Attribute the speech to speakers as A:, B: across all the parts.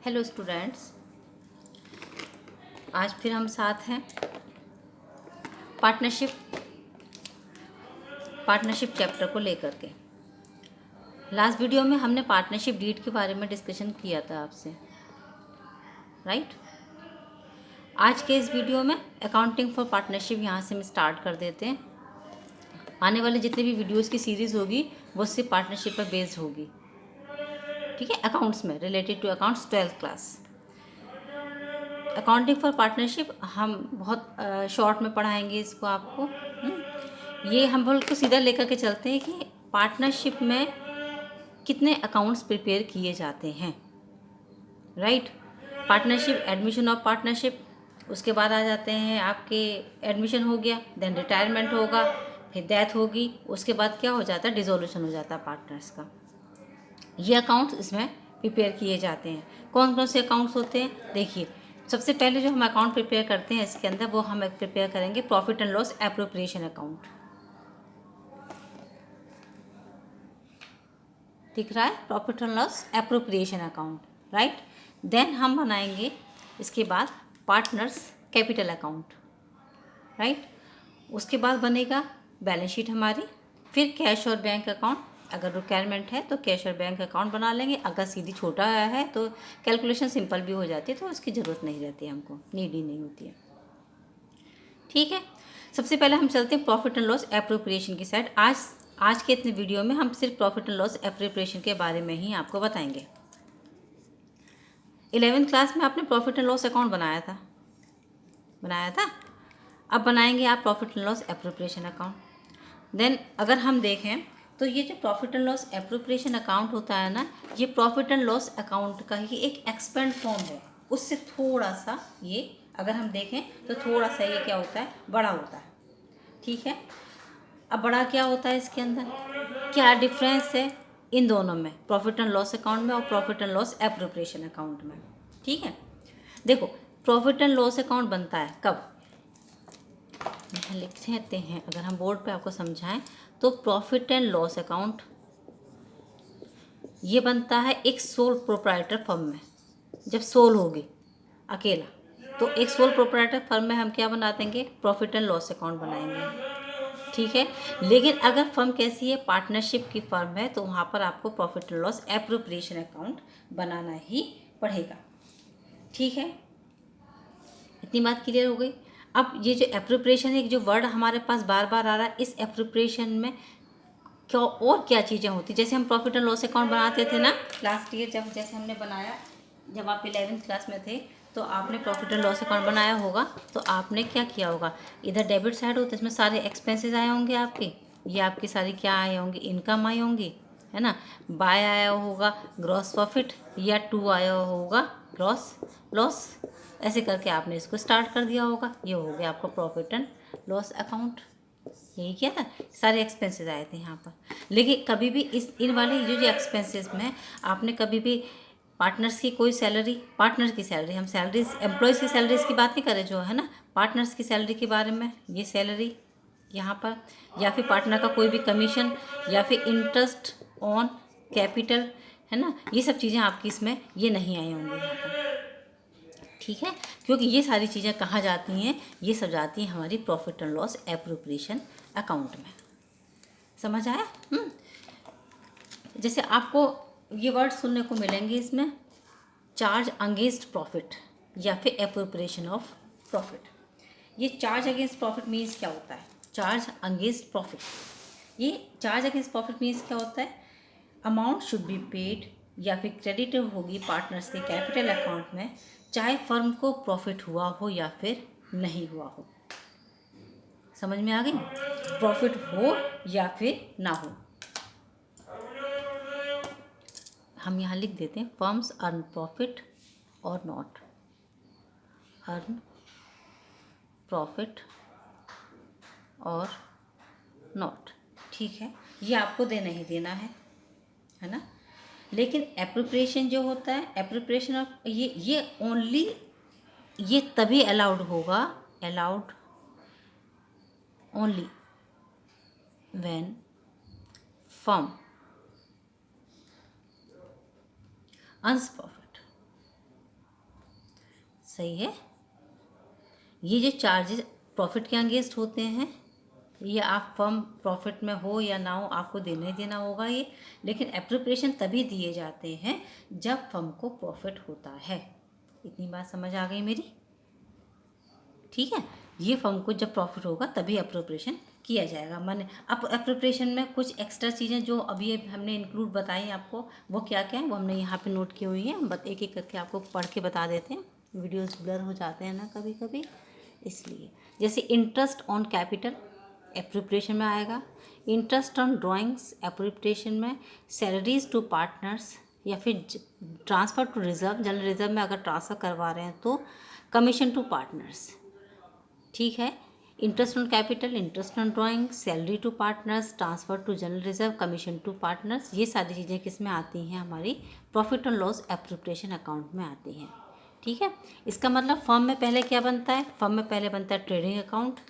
A: Hello students, आज फिर हम साथ हैं पार्टनरशिप पार्टनरशिप चैप्टर को लेकर के। लास्ट वीडियो में हमने पार्टनरशिप डीड के बारे में डिस्कशन किया था आपसे, राइट। आज के इस वीडियो में अकाउंटिंग फॉर पार्टनरशिप यहाँ से हम स्टार्ट कर देते हैं। आने वाले जितने भी वीडियोस की सीरीज़ होगी वो सिर्फ पार्टनरशिप पर बेस्ड होगी, ठीक है। अकाउंट्स में related to accounts 12th class. Accounting for partnership हम बहुत शॉर्ट में पढ़ाएंगे इसको आपको। ये हम बोल को सीधा लेकर के चलते हैं कि पार्टनरशिप में कितने अकाउंट्स प्रिपेयर किए जाते हैं, right. Partnership, admission of partnership, उसके बाद आ जाते हैं आपके एडमिशन हो गया, देन रिटायरमेंट होगा, फिर डेथ होगी, उसके बाद क्या हो जाता है, डिसोल्यूशन हो जाता है पार्टनर्स का। ये अकाउंट्स इसमें प्रिपेयर किए जाते हैं। कौन कौन से अकाउंट्स होते हैं, देखिए। सबसे पहले जो हम अकाउंट प्रिपेयर करते हैं इसके अंदर, वो हम प्रिपेयर करेंगे profit and loss appropriation account. दिख रहा है, profit and loss appropriation account, right. Then हम बनाएंगे इसके बाद पार्टनर्स कैपिटल अकाउंट, राइट। उसके बाद बनेगा बैलेंस शीट हमारी, फिर कैश और बैंक अकाउंट। अगर रिक्वायरमेंट है तो कैश और बैंक अकाउंट बना लेंगे, अगर सीधी छोटा है तो कैलकुलेशन सिंपल भी हो जाती है, तो उसकी ज़रूरत नहीं रहती है, हमको नीड ही नहीं होती है, ठीक है। सबसे पहले हम चलते हैं प्रॉफिट एंड लॉस एप्रोप्रिएशन की साइड। आज के इतने वीडियो में हम सिर्फ प्रॉफिट एंड लॉस एप्रोप्रिएशन के बारे में ही आपको बताएंगे। 11th क्लास में आपने प्रॉफिट एंड लॉस अकाउंट बनाया था। अब बनाएंगे आप profit and loss appropriation account. Then अगर हम देखें तो ये जो profit and loss appropriation account होता है ना, ये प्रॉफिट एंड लॉस अकाउंट का ही एक एक्सपेंड फॉर्म है। उससे थोड़ा सा ये, अगर हम देखें तो थोड़ा सा ये क्या होता है, बड़ा होता है, ठीक है। अब बड़ा क्या होता है इसके अंदर, क्या डिफरेंस है इन दोनों में, प्रॉफिट एंड लॉस अकाउंट में और profit and loss appropriation account में, ठीक है। देखो, प्रॉफिट एंड लॉस अकाउंट बनता है कब, यहाँ लिख लेते हैं, अगर हम बोर्ड पे आपको समझाएं तो प्रॉफिट एंड लॉस अकाउंट ये बनता है एक सोल प्रोप्राइटर फर्म में। जब सोल होगी अकेला, तो एक सोल प्रोप्राइटर फर्म में हम क्या बना देंगे, प्रॉफिट एंड लॉस अकाउंट बनाएंगे, ठीक है। लेकिन अगर फर्म कैसी है, पार्टनरशिप की फर्म है, तो वहाँ पर आपको profit and loss appropriation account बनाना ही पड़ेगा, ठीक है। इतनी बात क्लियर हो गई। अब ये जो एप्रोप्रिएशन है, जो वर्ड हमारे पास बार बार आ रहा है, इस एप्रोप्रिएशन में क्या और क्या चीज़ें होती, जैसे हम प्रॉफिट एंड लॉस अकाउंट बनाते थे ना लास्ट ईयर, जब जैसे हमने बनाया, जब आप 11th क्लास में थे, तो आपने प्रॉफिट एंड लॉस अकाउंट बनाया होगा, तो आपने क्या किया होगा, इधर डेबिट साइड होता है, इसमें सारे एक्सपेंसेस आए होंगे आपके, ये आपकी सारी क्या आए होंगे, इनकम आई होंगी, है ना। बाय आया होगा ग्रॉस प्रॉफिट, या टू आया होगा ग्रॉस लॉस, ऐसे करके आपने इसको स्टार्ट कर दिया होगा। ये हो गया आपका प्रॉफिट एंड लॉस अकाउंट, यही किया था, सारे एक्सपेंसेस आए थे यहाँ पर। लेकिन कभी भी इन वाले जो एक्सपेंसेस में आपने कभी भी पार्टनर्स की कोई सैलरी, पार्टनर की सैलरी, हम सैलरीज एम्प्लॉयज़ की सैलरीज की बात नहीं करें जो है ना, पार्टनर्स की सैलरी के बारे में, ये सैलरी यहाँ पर, या फिर पार्टनर का कोई भी कमीशन, या फिर इंटरेस्ट ऑन कैपिटल, है ना, ये सब चीज़ें आपकी इसमें ये नहीं आई होंगी यहाँ पर, ठीक है। क्योंकि ये सारी चीज़ें कहाँ जाती हैं, ये सब जाती हैं हमारी profit and loss appropriation account में। समझ आया? जैसे आपको ये वर्ड सुनने को मिलेंगे इसमें, चार्ज अगेंस्ट प्रॉफिट या फिर एप्रोप्रिएशन ऑफ प्रॉफिट। ये चार्ज अगेंस्ट प्रॉफिट मीन्स क्या होता है, चार्ज अगेंस्ट प्रॉफिट, ये चार्ज अगेंस्ट प्रॉफिट मीन्स क्या होता है, अमाउंट शुड बी पेड या फिर क्रेडिट होगी पार्टनर्स के कैपिटल अकाउंट में, चाहे फर्म को प्रॉफिट हुआ हो या फिर नहीं हुआ हो। समझ में आ गई, प्रॉफिट हो या फिर ना हो। हम यहाँ लिख देते हैं, फर्म्स अर्न प्रॉफिट और नॉट, अर्न प्रॉफिट और नॉट, ठीक है। ये आपको देना ही देना है ना। लेकिन एप्रोप्रिएशन जो होता है, एप्रोप्रिएशन ऑफ ये ओनली, ये तभी अलाउड होगा, allowed only when firm earns profit, सही है। ये जो चार्जेस प्रॉफिट के अगेंस्ट होते हैं, ये आप फर्म प्रॉफिट में हो या ना हो आपको देना ही देना होगा ये। लेकिन एप्रोप्रिएशन तभी दिए जाते हैं जब फर्म को प्रॉफिट होता है। इतनी बात समझ आ गई मेरी? ठीक है, ये फर्म को जब प्रॉफिट होगा तभी अप्रोप्रिएशन किया जाएगा। माने अब अप्रोप्रिएशन में कुछ एक्स्ट्रा चीज़ें जो अभी हमने इंक्लूड बताई आपको, वो क्या क्या है वो हमने यहाँ पे नोट की हुई है। हम एक एक करके आपको पढ़ के बता देते हैं, वीडियोस ब्लर हो जाते हैं ना कभी कभी, इसलिए। जैसे इंटरेस्ट ऑन कैपिटल एप्रोप्रिएशन में आएगा, इंटरेस्ट ऑन ड्राइंग्स एप्रोप्रिएशन में, सैलरीज टू पार्टनर्स या फिर transfer to reserve, general reserve में अगर ट्रांसफ़र करवा रहे हैं तो कमीशन टू पार्टनर्स। ठीक है, interest on capital, interest on drawing, salary to partners, transfer to general reserve, commission to partners, ये सारी चीज़ें किस में आती हैं? हमारी profit and loss appropriation account में आती हैं। ठीक है, इसका मतलब फर्म में पहले क्या बनता है? फर्म में पहले बनता है ट्रेडिंग अकाउंट,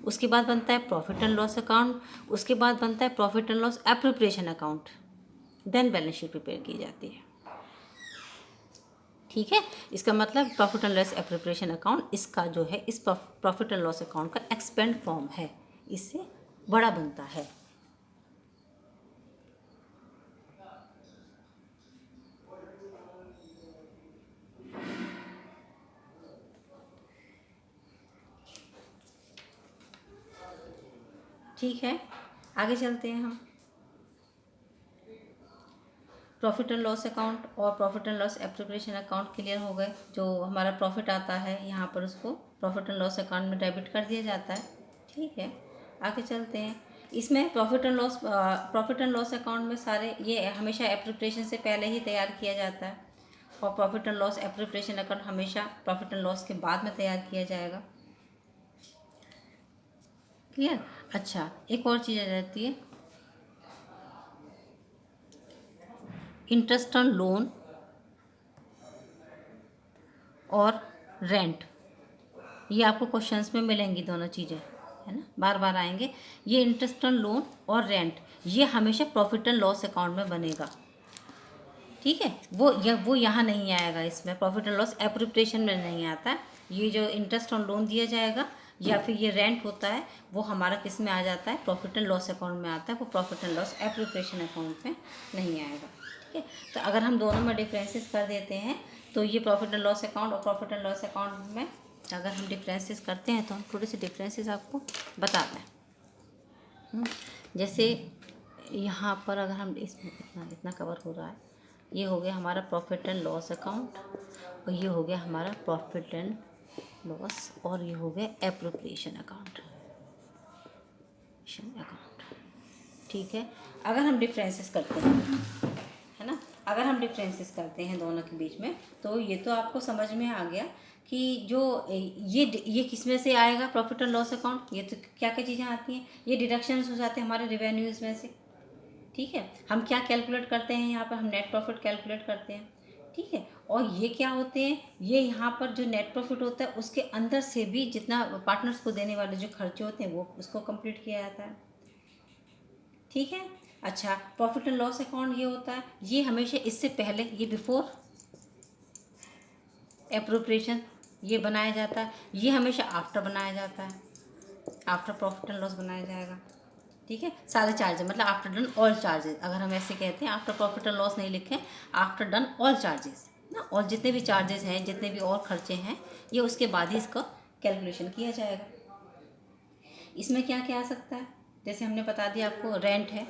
A: उसके बाद बनता है प्रॉफिट एंड लॉस अकाउंट, उसके बाद बनता है profit and loss appropriation account, then balance sheet prepare की जाती है। ठीक है, इसका मतलब profit and loss appropriation account इसका जो है, इस प्रॉफिट एंड लॉस अकाउंट का एक्सपेंड फॉर्म है, इससे बड़ा बनता है। ठीक है, आगे चलते हैं हम। प्रॉफिट एंड लॉस अकाउंट और profit and loss appropriation account clear हो गए। जो हमारा प्रॉफिट आता है यहाँ पर उसको प्रॉफिट एंड लॉस अकाउंट में डेबिट कर दिया जाता है। ठीक है, आगे चलते हैं। इसमें प्रॉफिट एंड लॉस अकाउंट में सारे ये हमेशा एप्रोप्रिएशन से पहले ही तैयार किया जाता है, और profit and loss appropriation account हमेशा प्रॉफिट एंड लॉस के बाद में तैयार किया जाएगा। क्लियर? अच्छा, एक और चीज़ आ जाती है, इंटरेस्ट ऑन लोन और रेंट। ये आपको क्वेश्चंस में मिलेंगी दोनों चीज़ें, है ना, बार बार आएंगे। ये इंटरेस्ट ऑन लोन और रेंट ये हमेशा प्रॉफिट एंड लॉस अकाउंट में बनेगा। ठीक है, वो यहाँ नहीं आएगा, इसमें प्रॉफिट एंड लॉस एप्रोप्रिएशन में नहीं आता। ये जो इंटरेस्ट ऑन लोन दिया जाएगा या फिर ये रेंट होता है वो हमारा किस में आ जाता है? प्रॉफिट एंड लॉस अकाउंट में आता है, वो profit and loss appropriation account में नहीं आएगा। ठीक है, तो अगर हम दोनों में डिफरेंसेस कर देते हैं तो ये प्रॉफिट एंड लॉस अकाउंट और प्रॉफिट एंड लॉस अकाउंट में अगर हम डिफरेंसेस करते हैं तो हम थोड़े से डिफरेंसेस आपको बता दें। जैसे यहाँ पर अगर हम इसमें इतना कवर हो रहा है, ये हो गया हमारा प्रॉफिट एंड लॉस अकाउंट, और ये हो गया हमारा प्रॉफिट एंड लॉस, और ये हो गया एप्रोप्रिएशन अकाउंट। ठीक है, अगर हम डिफरेंसेस करते हैं, है ना, अगर हम डिफरेंसेस करते हैं दोनों के बीच में, तो ये तो आपको समझ में आ गया कि जो ये किस में से आएगा प्रॉफिट एंड लॉस अकाउंट। ये तो क्या क्या चीज़ें आती हैं, ये डिडक्शंस हो जाते हैं हमारे रेवेन्यूज़ में से। ठीक है, हम क्या कैलकुलेट करते हैं यहाँ पर? हम नेट प्रॉफिट कैलकुलेट करते हैं। ठीक है, और ये क्या होते हैं? ये यहाँ पर जो नेट प्रॉफिट होता है उसके अंदर से भी जितना पार्टनर्स को देने वाले जो खर्चे होते हैं वो उसको कंप्लीट किया जाता है। ठीक है, अच्छा, प्रॉफिट एंड लॉस अकाउंट ये होता है, ये हमेशा इससे पहले, ये बिफोर एप्रोप्रिएशन ये बनाया जाता है, ये हमेशा आफ्टर बनाया जाता है, आफ्टर प्रॉफिट एंड लॉस बनाया जाएगा। ठीक है, सारे चार्जेस मतलब आफ्टर डन ऑल चार्जेस, अगर हम ऐसे कहते हैं, आफ्टर प्रॉफिट एंड लॉस नहीं लिखें, आफ्टर डन ऑल चार्जेस ना, और जितने भी चार्जेस हैं, जितने भी और खर्चे हैं, ये उसके बाद ही इसका कैलकुलेशन किया जाएगा। इसमें क्या क्या आ सकता है? जैसे हमने बता दिया आपको, रेंट है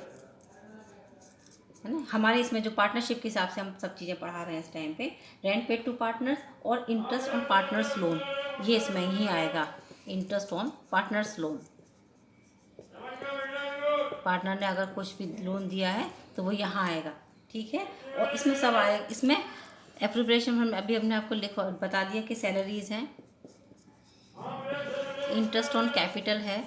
A: ना, हमारे इसमें जो पार्टनरशिप के हिसाब से हम सब चीज़ें पढ़ा रहे हैं इस टाइम पे, रेंट पेड टू पार्टनर्स और इंटरेस्ट ऑन पार्टनर्स लोन, ये इसमें ही आएगा, interest on partners loan. Partner ने अगर कुछ भी लोन दिया है तो वो यहाँ आएगा। ठीक है, और इसमें सब आएगा। इसमें एप्रोप्रिएशन हम अभी हमने आपको बता दिया कि सैलरीज हैं, इंटरेस्ट ऑन कैपिटल है।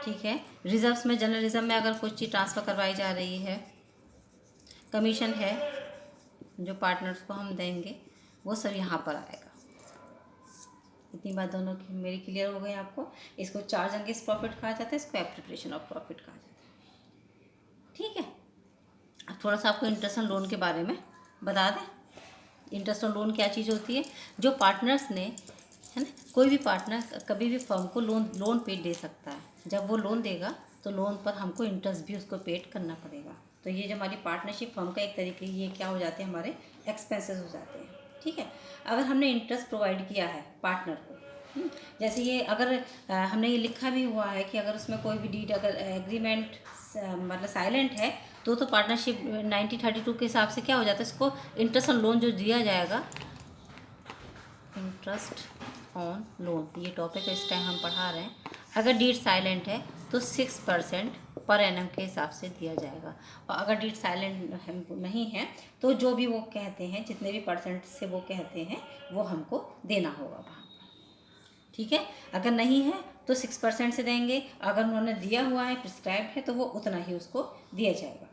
A: ठीक है, रिजर्व्स में, जनरल रिजर्व में अगर कुछ चीज़ ट्रांसफ़र करवाई जा रही है, कमीशन है जो पार्टनर्स को हम देंगे, वो सब यहाँ पर आएगा। इतनी बात दोनों की मेरी क्लियर हो गई आपको। इसको चार्ज अगेंस्ट प्रॉफिट कहा जाता है, इसको एप्रोप्रिएशन ऑफ प्रॉफिट कहा जाता है। ठीक है, अब थोड़ा सा आपको इंटरेस्ट ऑन लोन के बारे में बता दें। इंटरेस्ट ऑन लोन क्या चीज़ होती है? जो पार्टनर्स ने, है ना, कोई भी पार्टनर कभी भी फर्म को लोन पे दे सकता है। जब वो लोन देगा तो लोन पर हमको इंटरेस्ट भी उसको पेड करना पड़ेगा। तो ये जो हमारी पार्टनरशिप फर्म का एक तरीके, ये क्या हो जाते हैं, हमारे एक्सपेंसेस हो जाते हैं। ठीक है, अगर हमने इंटरेस्ट प्रोवाइड किया है पार्टनर को, जैसे ये अगर हमने ये लिखा भी हुआ है कि अगर उसमें कोई भी डीड, अगर एग्रीमेंट मतलब साइलेंट है, तो पार्टनरशिप 1932 के हिसाब से क्या हो जाता है, इसको इंटरेस्ट ऑन लोन जो दिया जाएगा, इंटरेस्ट ऑन लोन, ये टॉपिक इस टाइम हम पढ़ा रहे हैं, अगर डीड साइलेंट है तो 6% पर एनम के हिसाब से दिया जाएगा। और अगर डीड साइलेंट नहीं है तो जो भी वो कहते हैं, जितने भी परसेंट से वो कहते हैं, वो हमको देना होगा वहाँ। ठीक है, अगर नहीं है तो 6% से देंगे, अगर उन्होंने दिया हुआ है, प्रिस्क्राइब है, तो वो उतना ही उसको दिया जाएगा।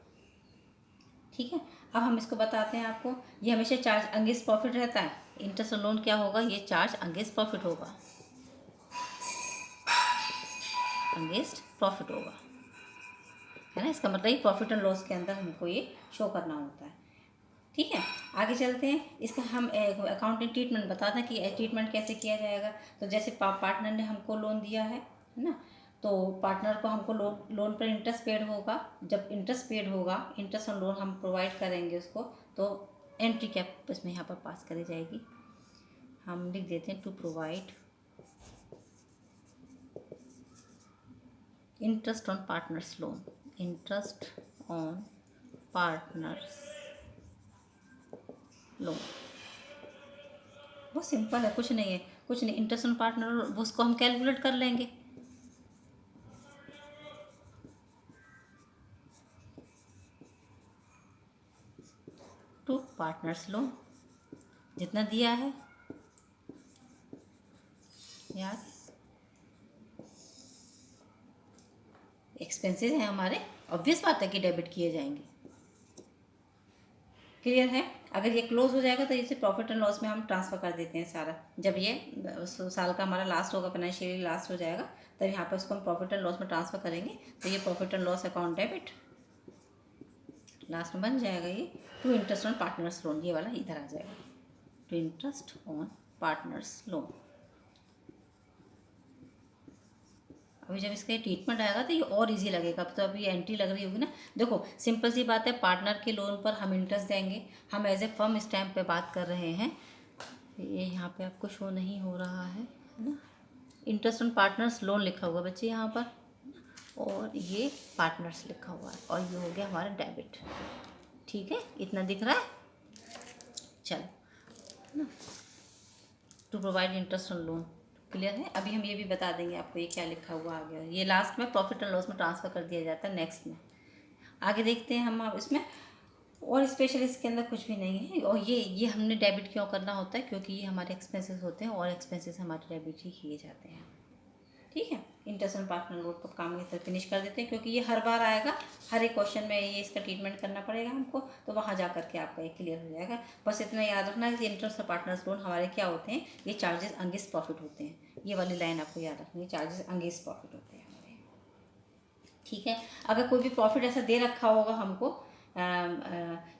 A: ठीक है, अब हम इसको बताते हैं आपको। ये हमेशा चार्ज अगेंस्ट प्रॉफिट रहता है। इंटरेस्ट ऑन लोन क्या होगा, ये चार्ज अगेंस्ट प्रॉफिट होगा, अगेंस्ट प्रॉफिट होगा, है ना। इसका मतलब ये प्रॉफिट एंड लॉस के अंदर हमको ये शो करना होता है। ठीक है, आगे चलते हैं। इसका हम अकाउंटिंग ट्रीटमेंट बताते हैं कि ट्रीटमेंट कैसे किया जाएगा। तो जैसे पार्टनर ने हमको लोन दिया है ना, तो पार्टनर को हमको लोन पर इंटरेस्ट पेड होगा। जब इंटरेस्ट पेड होगा, इंटरेस्ट ऑन लोन हम प्रोवाइड करेंगे उसको, तो एंट्री क्या इसमें यहाँ पर पास करी जाएगी, हम लिख देते हैं to provide interest on partners loan, interest on partners loan. बहुत सिंपल है, कुछ नहीं है, कुछ नहीं। इंटरेस्ट ऑन पार्टनर वो उसको हम कैलकुलेट कर लेंगे। टू पार्टनर्स लोन, जितना दिया है यार, एक्सपेंसेस हैं हमारे, ऑब्वियस बात है कि डेबिट किए जाएंगे। क्लियर है। अगर ये क्लोज हो जाएगा तो इसे प्रॉफिट एंड लॉस में हम ट्रांसफ़र कर देते हैं सारा। जब ये साल का हमारा लास्ट होगा, फाइनेंशियल लास्ट हो जाएगा, तब यहाँ पर उसको हम प्रॉफिट एंड लॉस में ट्रांसफ़र करेंगे। तो ये profit and loss account debit last में बन जाएगा। ये to interest on partners loan, ये वाला इधर आ जाएगा, to interest on partners loan. अभी जब इसका ट्रीटमेंट आएगा तो ये और इजी लगेगा। अब तो अभी एंट्री लग रही होगी ना। देखो सिंपल सी बात है, पार्टनर के लोन पर हम इंटरेस्ट देंगे। हम एज ए फर्म इस टाइम पे बात कर रहे हैं। ये यहाँ पे आपको शो नहीं हो रहा है ना, इंटरेस्ट ऑन पार्टनर्स लोन लिखा हुआ बच्चे यहाँ पर, और ये पार्टनर्स लिखा हुआ है, और ये हो गया हमारा डेबिट। ठीक है, इतना दिख रहा है। चलो ना, to provide interest on loan, clear है। अभी हम ये भी बता देंगे आपको, ये क्या लिखा हुआ आ गया, ये लास्ट में प्रॉफिट एंड लॉस में ट्रांसफ़र कर दिया जाता है नेक्स्ट में। आगे देखते हैं हम। अब इसमें और स्पेशल इसके अंदर कुछ भी नहीं है। और ये हमने डेबिट क्यों करना होता है, क्योंकि ये हमारे एक्सपेंसेस होते हैं, और एक्सपेंसेस हमारे डेबिट ही किए जाते हैं। ठीक है, इंटरेस्ट ऑन पार्टनर लोन पर काम ये फिनिश कर देते हैं, क्योंकि ये हर बार आएगा, हर एक क्वेश्चन में ये इसका ट्रीटमेंट करना पड़ेगा हमको। तो वहाँ जा करके आपका ये क्लियर हो जाएगा। बस इतना याद रखना है कि इंटरेस्ट ऑन पार्टनर्स लोन हमारे क्या होते हैं, ये चार्जेस अगेंस्ट प्रॉफिट होते हैं। ये वाली लाइन आपको याद रखनी है, चार्जेस अगेंस्ट प्रॉफिट होते हैं हमारे। ठीक है, अगर कोई भी प्रॉफिट ऐसा दे रखा होगा हमको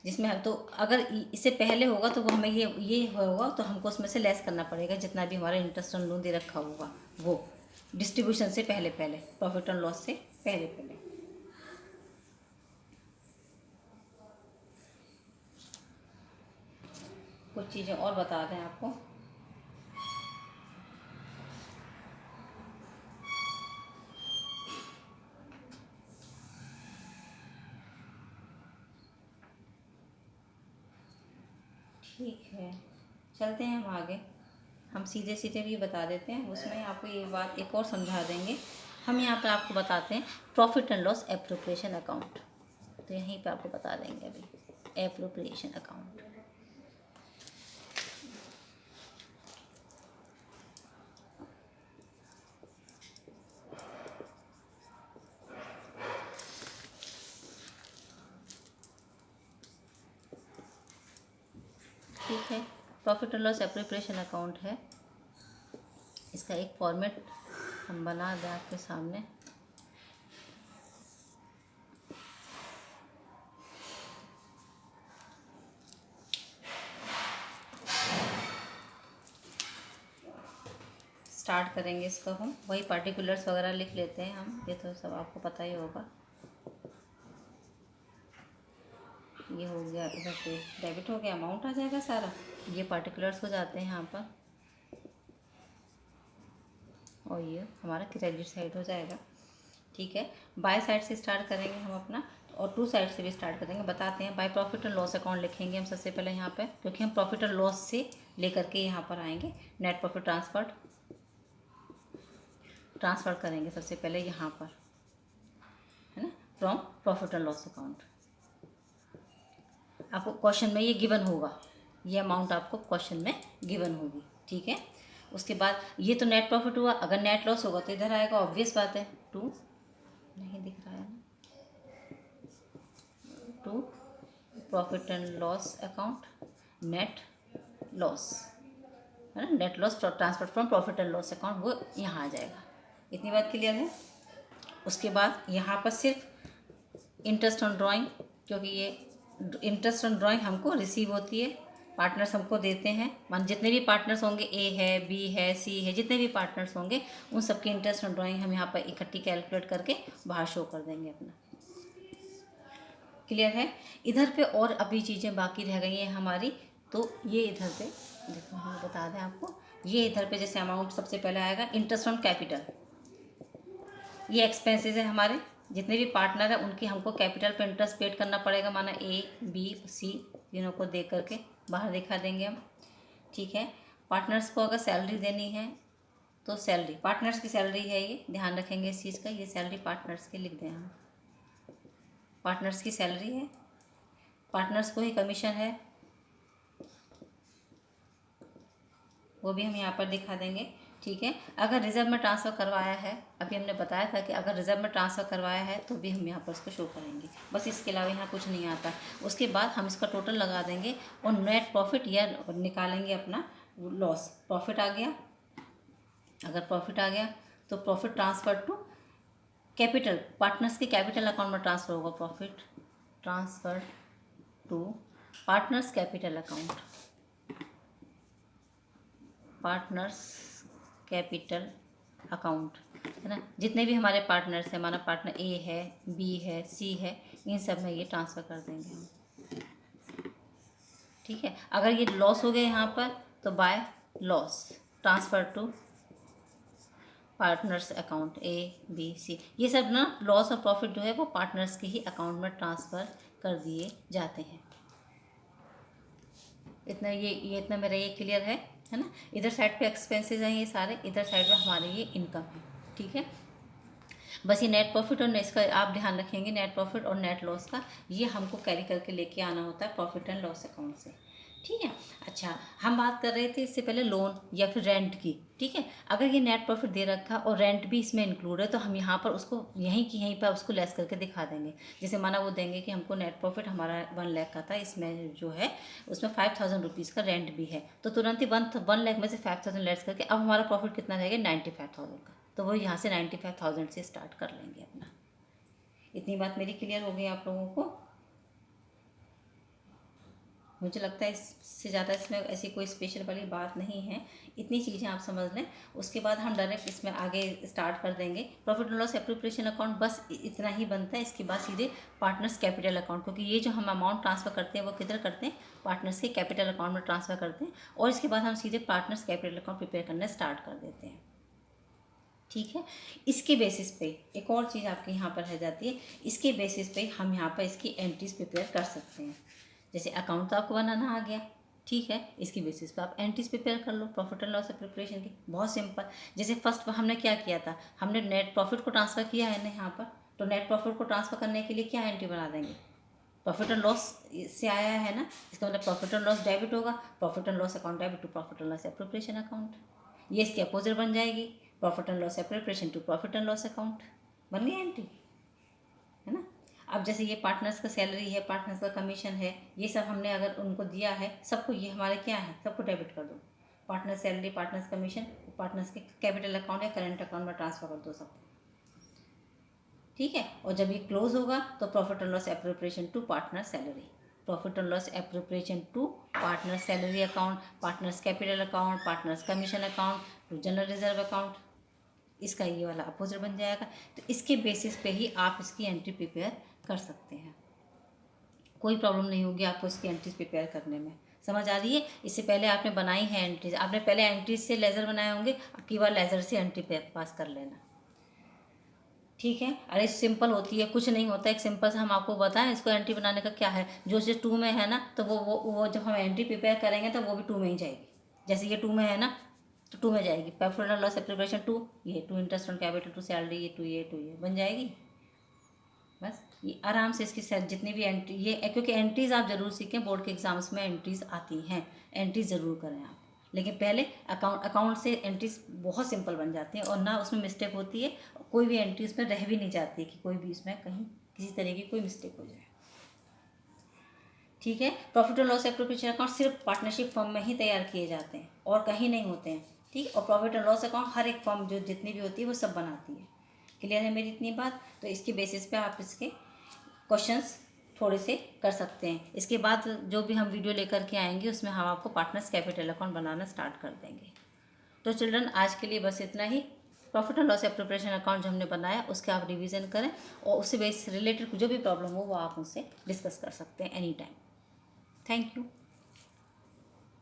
A: जिसमें, तो अगर इससे पहले होगा तो वो हमें ये होगा, तो हमको उसमें से लेस करना पड़ेगा जितना भी हमारा इंटरेस्ट ऑन लोन दे रखा होगा, वो डिस्ट्रीब्यूशन से पहले पहले, प्रॉफिट एंड लॉस से पहले पहले। कुछ चीज़ें और बता दें आपको। ठीक है, चलते हैं हम आगे। हम सीधे सीधे भी बता देते हैं, उसमें आपको ये बात एक और समझा देंगे। हम यहाँ पर आपको बताते हैं profit and loss appropriation account, तो यहीं पे आपको बता देंगे अभी एप्रोप्रिएशन अकाउंट। ठीक है, profit and loss appropriation account है। इसका एक फॉर्मेट हम बना दें आपके सामने। स्टार्ट करेंगे इसको हम, वही पार्टिकुलर्स वगैरह लिख लेते हैं हम, ये तो सब आपको पता ही होगा। ये हो गया, इधर पे डेबिट हो गया, अमाउंट आ जाएगा सारा, ये पार्टिकुलर्स हो जाते हैं यहाँ पर, और ये हमारा क्रेडिट साइड हो जाएगा। ठीक है, बाय साइड से स्टार्ट करेंगे हम अपना, और टू साइड से भी स्टार्ट करेंगे। बताते हैं, by profit and loss account लिखेंगे हम सबसे पहले यहाँ पे, क्योंकि हम प्रॉफिट एंड लॉस से लेकर के यहाँ पर आएंगे। नेट प्रॉफिट ट्रांसफ़र करेंगे सबसे पहले यहाँ पर, है ना, from profit and loss account. आपको क्वेश्चन में ये गिवन होगा, ये अमाउंट आपको क्वेश्चन में गिवन होगी। ठीक है, उसके बाद ये तो नेट प्रॉफिट हुआ, अगर नेट लॉस होगा तो इधर आएगा, ऑब्वियस बात है, टू, नहीं दिख रहा है ना, to profit and loss account, net loss, है ना, net loss transfer from profit and loss account, वो यहाँ आ जाएगा। इतनी बात क्लियर है। उसके बाद यहाँ पर सिर्फ इंटरेस्ट ऑन ड्राइंग, क्योंकि ये इंटरेस्ट ऑन ड्राइंग हमको रिसीव होती है, पार्टनर्स हमको देते हैं, मान जितने भी पार्टनर्स होंगे, ए है, बी है, सी है, जितने भी पार्टनर्स होंगे उन सबकी इंटरेस्ट ऑन ड्राइंग हम यहाँ पर इकट्ठी कैलकुलेट करके बाहर शो कर देंगे अपना। क्लियर है। इधर पे और अभी चीज़ें बाकी रह गई हैं हमारी, तो ये इधर पे देखो, हम बता दें आपको, ये इधर पे जैसे अमाउंट सबसे पहले आएगा इंटरेस्ट ऑन कैपिटल, ये एक्सपेंसेस है हमारे, जितने भी पार्टनर हैं उनकी हमको कैपिटल पे इंटरेस्ट पेड करना पड़ेगा, माना ए, बी, सी, तीनों को दे करके बाहर दिखा देंगे हम। ठीक है, पार्टनर्स को अगर सैलरी देनी है तो सैलरी, पार्टनर्स की सैलरी है, ये ध्यान रखेंगे इस चीज़ का, ये सैलरी पार्टनर्स की लिख दें हम, पार्टनर्स की सैलरी है, पार्टनर्स को ही कमीशन है, वो भी हम यहाँ पर दिखा देंगे। ठीक है, अगर रिजर्व में ट्रांसफ़र करवाया है, अभी हमने बताया था कि अगर रिजर्व में ट्रांसफ़र करवाया है तो भी हम यहाँ पर उसको शो करेंगे, बस इसके अलावा यहाँ कुछ नहीं आता। उसके बाद हम इसका टोटल लगा देंगे और नेट प्रॉफिट या निकालेंगे अपना लॉस। प्रॉफिट आ गया, अगर प्रॉफिट आ गया तो profit transfer to capital, partners के कैपिटल अकाउंट में ट्रांसफ़र होगा, profit transfer to partners capital account, partners capital account, है ना, जितने भी हमारे पार्टनर्स हैं, माना पार्टनर ए है, बी है, सी है, इन सब में ये ट्रांसफ़र कर देंगे हम। ठीक है, अगर ये लॉस हो गए यहाँ पर तो by loss transfer to partners account, A, B, C, ये सब ना लॉस और प्रॉफिट जो है वो पार्टनर्स के ही अकाउंट में ट्रांसफ़र कर दिए जाते हैं। इतना ये इतना मेरा ये क्लियर है ना। इधर साइड पे एक्सपेंसेस हैं ये सारे, इधर साइड पे हमारे ये इनकम है। ठीक है, बस ये नेट प्रॉफिट और इसका आप ध्यान रखेंगे, नेट प्रॉफिट और नेट लॉस का ये हमको कैरी करके लेके आना होता है प्रॉफिट एंड लॉस अकाउंट से। ठीक है, अच्छा, हम बात कर रहे थे इससे पहले लोन या फिर रेंट की। ठीक है, अगर ये नेट प्रॉफिट दे रखा और रेंट भी इसमें इंक्लूड है तो हम यहाँ पर उसको यहीं पर उसको लेस करके दिखा देंगे। जैसे माना वो देंगे कि हमको नेट प्रॉफिट हमारा 1 लाख का था, इसमें जो है उसमें 5,000 रुपीज़ का रेंट भी है, तो तुरंत ही 1 लाख में से 5,000 लेस करके अब हमारा प्रॉफिट कितना रहेगा, 95,000 का, तो वो यहाँ से 95,000 से स्टार्ट कर लेंगे अपना। इतनी बात मेरी क्लियर हो गई आप लोगों को। मुझे लगता है इससे ज़्यादा इसमें ऐसी कोई स्पेशल वाली बात नहीं है, इतनी चीज़ें आप समझ लें। उसके बाद हम डायरेक्ट इसमें आगे स्टार्ट कर देंगे profit and loss appropriation account, बस इतना ही बनता है। इसके बाद सीधे पार्टनर्स कैपिटल अकाउंट, क्योंकि ये जो हम अमाउंट ट्रांसफ़र करते हैं वो किधर करते हैं, पार्टनर्स के कैपिटल अकाउंट में ट्रांसफ़र करते हैं, और इसके बाद हम सीधे पार्टनर्स कैपिटल अकाउंट प्रिपेयर करना स्टार्ट कर देते हैं। ठीक है, इसके बेसिस पे एक और चीज़ आपके यहाँ पर रह जाती है, इसके बेसिस पे हम यहाँ पर इसकी एंट्रीज प्रिपेयर कर सकते हैं। जैसे अकाउंट तो आपको बनाना आ गया, ठीक है, इसकी बेसिस पे आप एंट्रीज प्रिपेयर कर लो प्रॉफिट एंड लॉस प्रिपरेशन की, बहुत सिंपल। जैसे फर्स्ट हमने क्या किया था, हमने नेट प्रॉफिट को ट्रांसफ़र किया है ना यहाँ पर, तो नेट प्रॉफिट को ट्रांसफ़र करने के लिए क्या एंट्री बना देंगे, प्रॉफिट एंड लॉस से आया है ना, इसका मतलब प्रॉफिट एंड लॉस डेबिट होगा, profit and loss account debit to profit and loss appropriation account, ये इसकी अपोजिट बन जाएगी, profit and loss appropriation to profit and loss account, बन गई एंट्री, है ना। अब जैसे ये पार्टनर्स का सैलरी है, पार्टनर्स का कमीशन है, ये सब हमने अगर उनको दिया है सबको, ये हमारे क्या है, सबको डेबिट कर दो, partner salary, partners commission, partners के कैपिटल अकाउंट या करेंट अकाउंट में ट्रांसफ़र कर दो सबको। ठीक है, और जब ये क्लोज होगा तो profit and loss appropriation to partner salary, profit and loss appropriation to partner salary account, partners capital account, partners commission account to general reserve account. इसका ये वाला अपोजिट बन जाएगा। तो इसके बेसिस पे ही आप इसकी एंट्री प्रिपेयर कर सकते हैं। कोई प्रॉब्लम नहीं होगी आपको इसकी एंट्रीज प्रिपेयर करने में। समझ आ रही है? इससे पहले आपने बनाई है एंट्रीज, आपने पहले एंट्रीज से लेज़र बनाए होंगे, अब की बार लेज़र से एंट्री पास कर लेना। ठीक है? अरे सिंपल होती है, कुछ नहीं होता। एक सिंपल से हम आपको बताएं इसको एंट्री बनाने का क्या है। जो चीज़ 2 में है ना, तो वो जब हम एंट्री प्रिपेयर करेंगे तो वो भी 2 में ही जाएगी। जैसे ये 2 में है ना, तो 2 में जाएगी। प्रॉफिट एंड लॉस एप्रोप्रिएशन 2, ये 2 इंटरेस्ट ऑन कैपिटल, 2 सैलरी, ये 2 ये बन जाएगी। बस ये आराम से इसकी जितनी भी एंट्री ये, क्योंकि एंट्रीज आप ज़रूर सीखें, बोर्ड के एग्जाम्स में एंट्रीज आती हैं, एंट्रीज ज़रूर करें आप। लेकिन पहले अकाउंट से एंट्रीज बहुत सिंपल बन जाती हैं और ना उसमें मिस्टेक होती है। कोई भी एंट्री उसमें रह भी नहीं जाती कि कोई भी इसमें कहीं किसी तरह की कोई मिस्टेक हो जाए। ठीक है? Profit and loss appropriation account सिर्फ पार्टनरशिप फर्म में ही तैयार किए जाते हैं और कहीं नहीं होते हैं। ठीक? और प्रॉफिट एंड लॉस अकाउंट हर एक फर्म जो जितनी भी होती है वो सब बनाती है। क्लियर है मेरी इतनी बात? तो इसके बेसिस पे आप इसके क्वेश्चंस थोड़े से कर सकते हैं। इसके बाद जो भी हम वीडियो लेकर के आएंगे उसमें हम आपको पार्टनर्स कैपिटल अकाउंट बनाना स्टार्ट कर देंगे। तो चिल्ड्रन आज के लिए बस इतना ही। Profit and loss appropriation account जो हमने बनाया उसके आप रिवीजन करें और उससे बेस रिलेटेड जो भी प्रॉब्लम हो वो आप मुझसे डिस्कस कर सकते हैं एनी टाइम। Thank you.